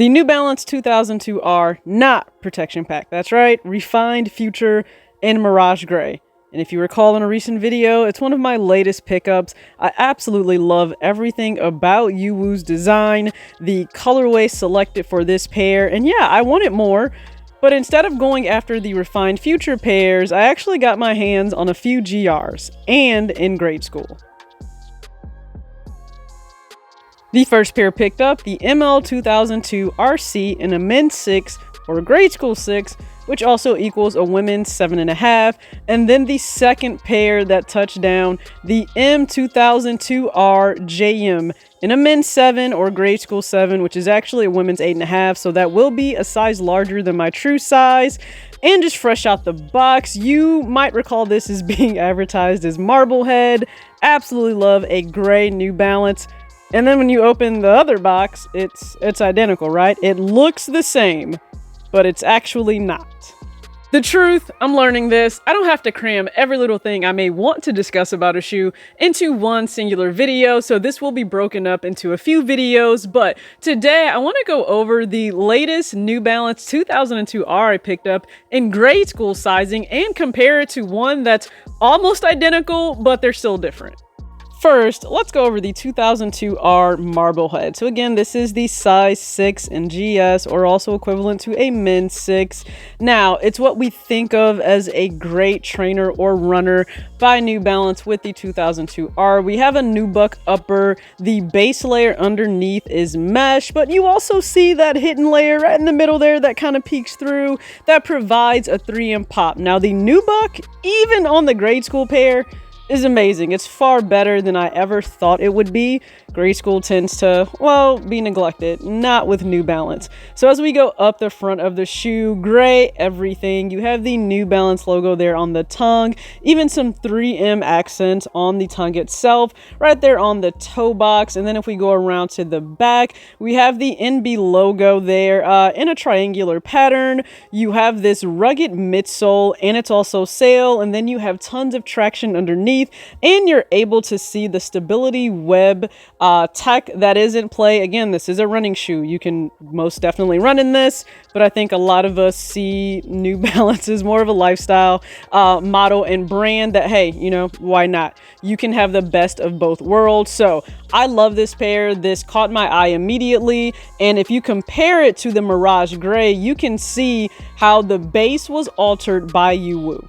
The New Balance 2002R, not protection pack. That's right, Refined, Future, and Mirage Gray. And if you recall in a recent video, it's one of my latest pickups. I absolutely love everything about Yuwoo's design, the colorway selected for this pair, and yeah, I wanted more. But instead of going after the Refined Future pairs, I actually got my hands on a few GRs, and in grade school. The first pair picked up, the ML2002RC in a men's 6 or grade school 6, which also equals a women's 7.5. And then the second pair that touched down, the M2002RJM in a men's 7 or grade school 7, which is actually a women's 8.5. So that will be a size larger than my true size. And just fresh out the box, you might recall this as being advertised as Marblehead. Absolutely love a gray New Balance. And then when you open the other box, it's identical, right? It looks the same, but it's actually not. The truth, I'm learning this. I don't have to cram every little thing I may want to discuss about a shoe into one singular video, so this will be broken up into a few videos, but today I want to go over the latest New Balance 2002R I picked up in grade school sizing and compare it to one that's almost identical, but they're still different. First, let's go over the 2002R Marblehead. So again, this is the size 6 in GS, or also equivalent to a men's 6. Now, it's what we think of as a great trainer or runner by New Balance with the 2002R. We have a nubuck upper. The base layer underneath is mesh, but you also see that hidden layer right in the middle there that kind of peeks through. That provides a 3M pop. Now, the nubuck, even on the grade school pair, is amazing. It's far better than I ever thought it would be. Grade school tends to, well, be neglected, not with New Balance. So as we go up the front of the shoe, gray everything. You have the New Balance logo there on the tongue, even some 3M accents on the tongue itself, right there on the toe box. And then if we go around to the back, we have the NB logo there in a triangular pattern. You have this rugged midsole, and it's also sail, and then you have tons of traction underneath, and you're able to see the stability web tech that is in play. Again, this is a running shoe. You can most definitely run in this, but I think a lot of us see New Balance as more of a lifestyle model and brand that, hey, you know, why not? You can have the best of both worlds. So I love this pair. This caught my eye immediately. And if you compare it to the Mirage Gray, you can see how the base was altered by Yuwoo.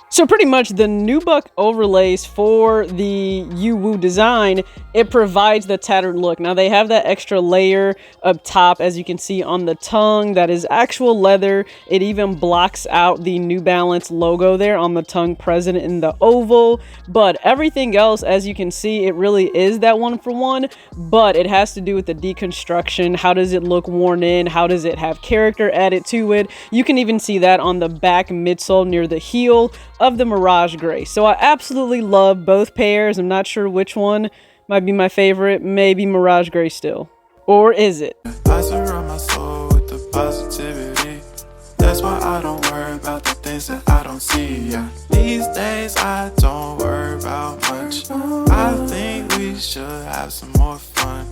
So pretty much the nubuck overlays for the Yuwoo design, it provides the tattered look. Now they have that extra layer up top, as you can see on the tongue, that is actual leather. It even blocks out the New Balance logo there on the tongue present in the oval. But everything else, as you can see, it really is that one for one, but it has to do with the deconstruction. How does it look worn in? How does it have character added to it? You can even see that on the back midsole near the heel of the Mirage Gray. So I absolutely love both pairs. I'm not sure which one might be my favorite. Maybe Mirage Gray still. Or is it? I surround my soul with the positivity. That's why I don't worry about the things that I don't see. Yeah. These days I don't worry about much. I think we should have some more fun.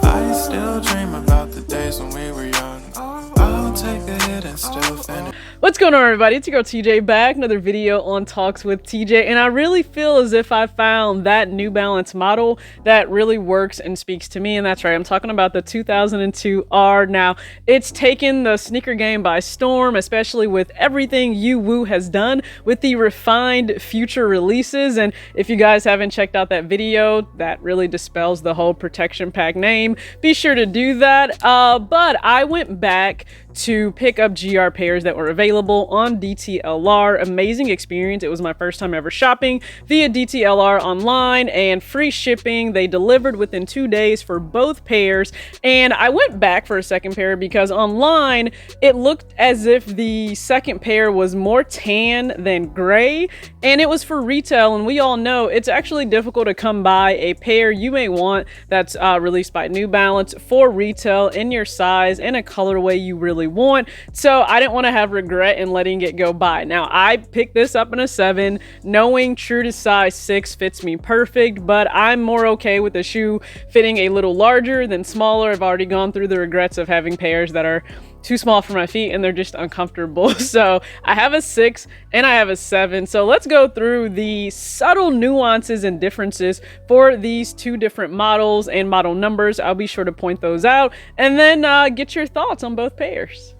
I still dream about the days when we were young. I'll take a hit and still finish. What's going on, everybody? It's your girl TJ back, another video on Talks with TJ, and I really feel as if I found that New Balance model that really works and speaks to me, and that's right, I'm talking about the 2002R. Now, it's taken the sneaker game by storm, especially with everything Yuwoo has done with the Refined Future releases, and if you guys haven't checked out that video, that really dispels the whole protection pack name. Be sure to do that, but I went back to pick up GR pairs that were available on DTLR. Amazing experience. It was my first time ever shopping via DTLR online, and free shipping. They delivered within 2 days for both pairs, and I went back for a second pair because online it looked as if the second pair was more tan than gray, and it was for retail, and we all know it's actually difficult to come by a pair you may want that's released by New Balance for retail in your size and a colorway you really want. So So I didn't want to have regret in letting it go by. Now, I picked this up in a 7, knowing true to size 6 fits me perfect, but I'm more okay with the shoe fitting a little larger than smaller. I've already gone through the regrets of having pairs that are too small for my feet and they're just uncomfortable. So I have a 6 and I have a 7. So let's go through the subtle nuances and differences for these two different models and model numbers. I'll be sure to point those out and then get your thoughts on both pairs.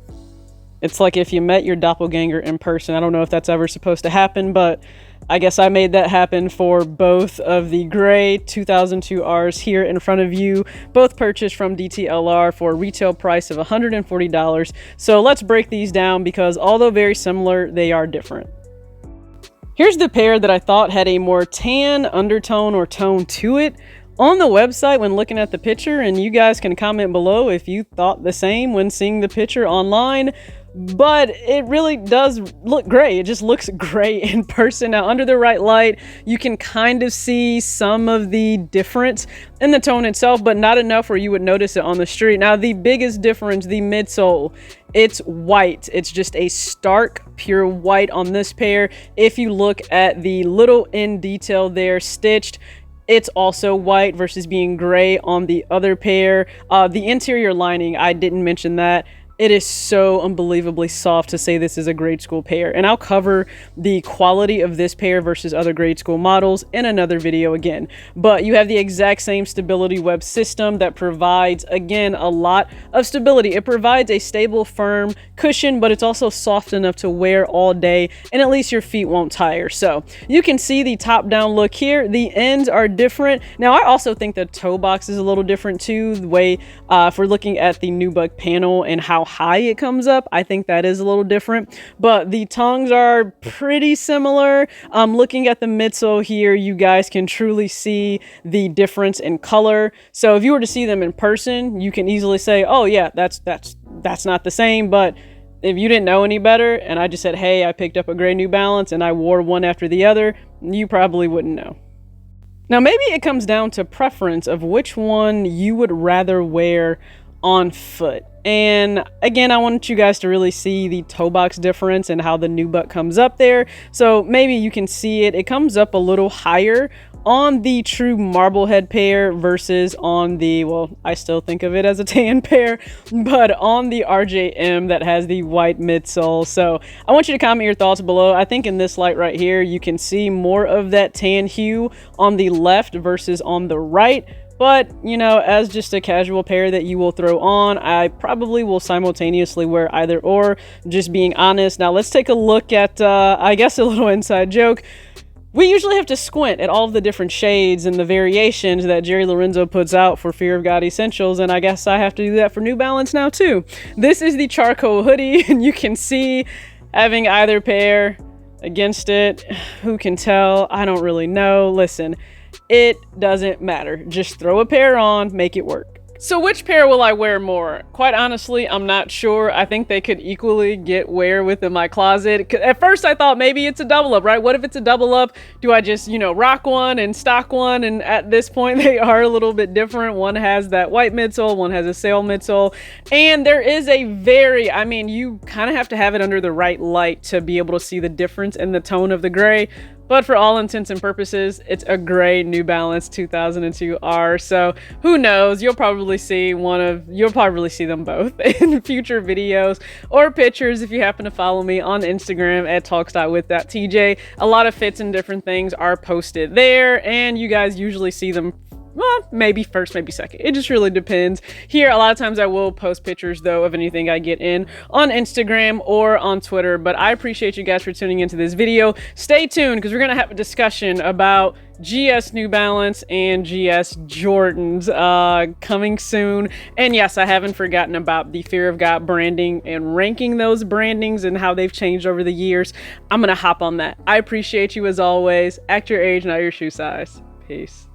It's like if you met your doppelganger in person. I don't know if that's ever supposed to happen, but I guess I made that happen for both of the gray 2002Rs here in front of you, both purchased from DTLR for a retail price of $140. So let's break these down because although very similar, they are different. Here's the pair that I thought had a more tan undertone or tone to it. On the website when looking at the picture, and you guys can comment below if you thought the same when seeing the picture online, but it really does look gray. It just looks gray in person. Now, under the right light, you can kind of see some of the difference in the tone itself, but not enough where you would notice it on the street. Now, the biggest difference, the midsole, it's white. It's just a stark, pure white on this pair. If you look at the little end detail there stitched, it's also white versus being gray on the other pair. The interior lining, I didn't mention that. It is so unbelievably soft to say this is a grade school pair. And I'll cover the quality of this pair versus other grade school models in another video again. But you have the exact same stability web system that provides, again, a lot of stability. It provides a stable, firm cushion, but it's also soft enough to wear all day, and at least your feet won't tire. So you can see the top-down look here. The ends are different. Now, I also think the toe box is a little different too. The way, if we're looking at the nubuck panel and how high it comes up, I think that is a little different, but the tongues are pretty similar. Looking at the midsole here, you guys can truly see the difference in color. So if you were to see them in person, you can easily say, oh yeah, that's not the same. But if you didn't know any better and I just said, hey, I picked up a gray New Balance and I wore one after the other, you probably wouldn't know. Now, maybe it comes down to preference of which one you would rather wear on foot. And again, I want you guys to really see the toe box difference and how the nubuck comes up there. So maybe you can see it. It comes up a little higher on the true Marblehead pair versus on the, well, I still think of it as a tan pair, but on the RJM that has the white midsole. So I want you to comment your thoughts below. I think in this light right here, you can see more of that tan hue on the left versus on the right. But, you know, as just a casual pair that you will throw on, I probably will simultaneously wear either or, just being honest. Now, let's take a look at, I guess, a little inside joke. We usually have to squint at all of the different shades and the variations that Jerry Lorenzo puts out for Fear of God Essentials, and I guess I have to do that for New Balance now, too. This is the charcoal hoodie, and you can see having either pair against it. Who can tell? I don't really know. Listen. It doesn't matter. Just throw a pair on, make it work. So which pair will I wear more? Quite honestly, I'm not sure. I think they could equally get wear within my closet. At first I thought maybe it's a double up, right? What if it's a double up? Do I just, you know, rock one and stock one? And at this point they are a little bit different. One has that white midsole, one has a sail midsole. And there is a very, I mean, you kind of have to have it under the right light to be able to see the difference in the tone of the gray. But for all intents and purposes, it's a gray New Balance 2002R. So who knows? You'll probably see them both in future videos or pictures if you happen to follow me on Instagram at talks.with.tj. A lot of fits and different things are posted there, and you guys usually see them, well, maybe first, maybe second. It just really depends. Here, a lot of times I will post pictures, though, of anything I get in on Instagram or on Twitter. But I appreciate you guys for tuning into this video. Stay tuned, because we're going to have a discussion about GS New Balance and GS Jordans coming soon. And yes, I haven't forgotten about the Fear of God branding and ranking those brandings and how they've changed over the years. I'm going to hop on that. I appreciate you as always. Act your age, not your shoe size. Peace.